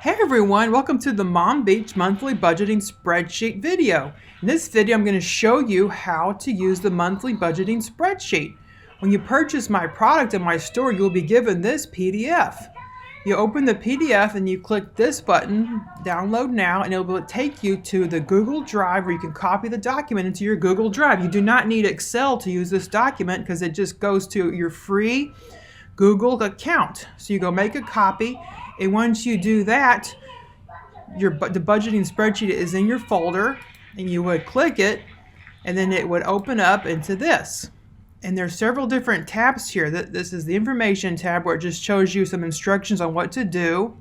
Hey everyone, welcome to the Mom Beach monthly budgeting spreadsheet video. In this video, I'm going to show you how to use the monthly budgeting spreadsheet. When you purchase my product in my store, you'll be given this PDF. You open the PDF and you click this button, download now, and it will take you to the Google Drive where you can copy the document into your Google Drive. You do not need Excel to use this document because it just goes to your free Google account. So you go make a copy. And once you do that, the budgeting spreadsheet is in your folder, and you would click it, and then it would open up into this. And there's several different tabs here. This is the information tab where it just shows you some instructions on what to do.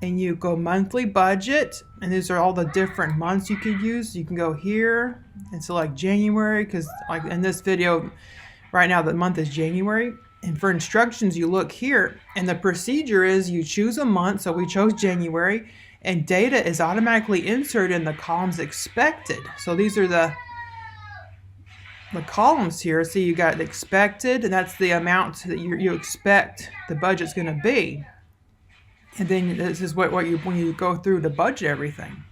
And you go monthly budget, and these are all the different months you could use. You can go here and select January, because like in this video, right now the month is January. And for instructions, you look here, and the procedure is you choose a month, so we chose January, and data is automatically inserted in the columns expected. So these are the columns here. So you got expected, and that's the amount that you expect the budget's going to be. And then this is what you when you go through to budget everything.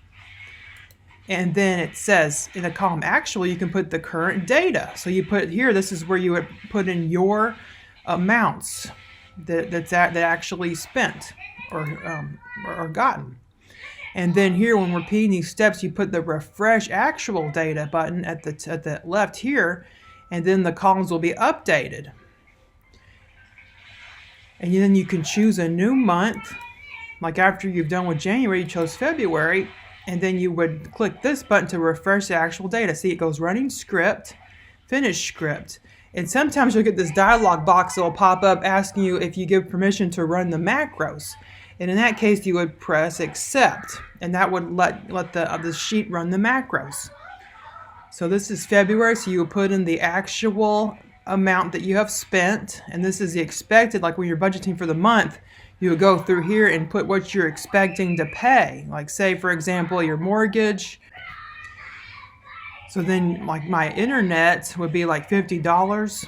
And then it says in the column actual, you can put the current data. So you put here, this is where you would put in your amounts that actually spent or gotten. And then here, when repeating these steps, you put the refresh actual data button at the left here, and then the columns will be updated. And then you can choose a new month. Like after you've done with January, you chose February, and then you would click this button to refresh the actual data. See, it goes running script, finish script. And sometimes you'll get this dialog box that will pop up asking you if you give permission to run the macros. And in that case, you would press accept, and that would let the sheet run the macros. So this is February, so you would put in the actual amount that you have spent, and this is the expected. Like when you're budgeting for the month, you would go through here and put what you're expecting to pay. Like say, for example, your mortgage. So then, like my internet would be like $50.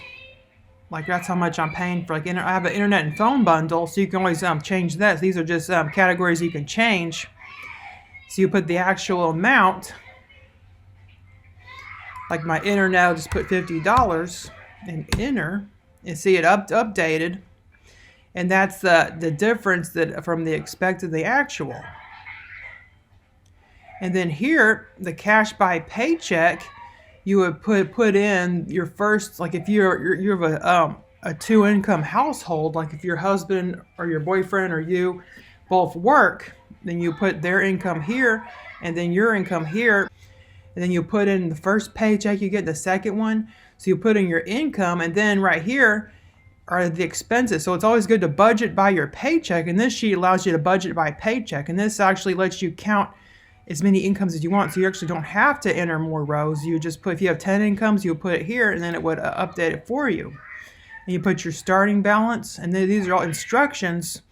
Like that's how much I'm paying for. Like I have an internet and phone bundle, so you can always change that. These are just categories you can change. So you put the actual amount. Like my internet, I'll just put $50 and enter, and see it updated. And that's the difference that from the expected to the actual. And then here, the cash by paycheck, you would put in your first, like if you have a two-income household, like if your husband or your boyfriend or you both work, then you put their income here, and then your income here, and then you put in the first paycheck, you get the second one. So you put in your income, and then right here are the expenses. So it's always good to budget by your paycheck, and this sheet allows you to budget by paycheck, and this actually lets you count as many incomes as you want, so you actually don't have to enter more rows. You just put, if you have 10 incomes, you put it here, and then it would update it for you. And you put your starting balance, and then these are all instructions.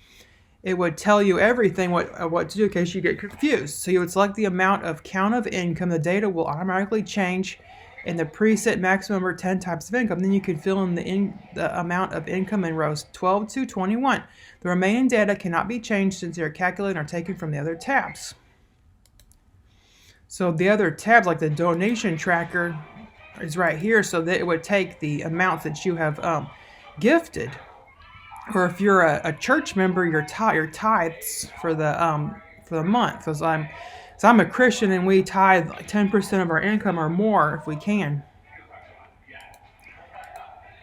It would tell you everything what to do in case you get confused. So you would select the amount of count of income. The data will automatically change in the preset maximum or 10 types of income. Then you can fill in the amount of income in rows 12 to 21. The remaining data cannot be changed since they are calculated or taken from the other tabs. So the other tabs, like the donation tracker, is right here, so that it would take the amounts that you have gifted. Or if you're a church member, your tithes for the month. Because I'm a Christian, and we tithe 10% of our income or more if we can.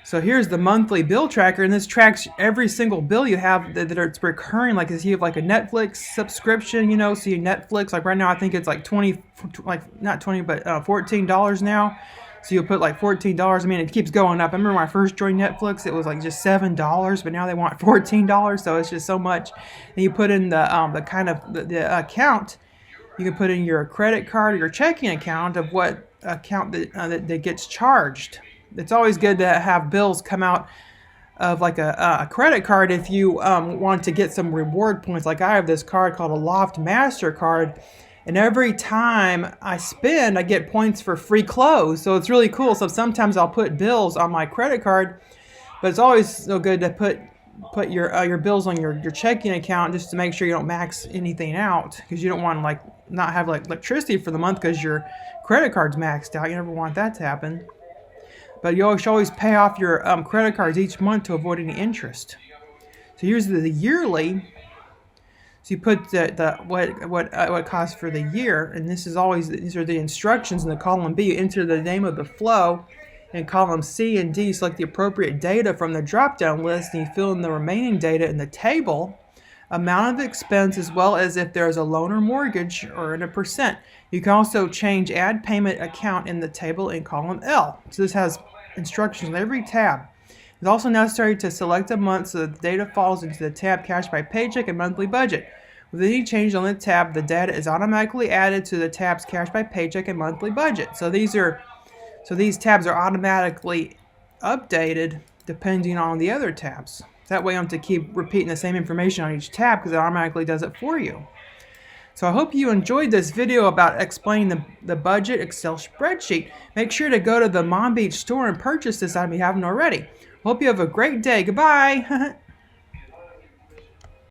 So here's the monthly bill tracker, and this tracks every single bill you have that are recurring. Like if you have like a Netflix subscription, so you Netflix, like right now I think it's like $14 now. So you'll put like $14. I mean, it keeps going up. I remember when I first joined Netflix, it was like just $7, but now they want $14. So it's just so much. And you put in the kind of the account. You can put in your credit card or your checking account of what account that gets charged. It's always good to have bills come out of like a credit card if you want to get some reward points. Like I have this card called a Loft MasterCard, and every time I spend, I get points for free clothes. So it's really cool. So sometimes I'll put bills on my credit card, but it's always so good to put put your bills on your checking account just to make sure you don't max anything out, because you don't want to like not have like electricity for the month because your credit card's maxed out. You never want that to happen. But you should always pay off your credit cards each month to avoid any interest. So here's the yearly. So you put what it costs for the year, and these are the instructions in the column B. You enter the name of the flow. In column C and D, select the appropriate data from the drop-down list, and you fill in the remaining data in the table, amount of expense, as well as if there is a loan or mortgage, or in a percent. You can also change add payment account in the table in column L. So this has instructions on every tab. It's also necessary to select a month so that the data falls into the tab cash by paycheck and monthly budget. With any change on the tab, the data is automatically added to the tabs cash by paycheck and monthly budget. So these tabs are automatically updated depending on the other tabs. That way you don't have to keep repeating the same information on each tab, because it automatically does it for you. So I hope you enjoyed this video about explaining the budget Excel spreadsheet. Make sure to go to the Mom Beach store and purchase this item if you haven't already. Hope you have a great day. Goodbye.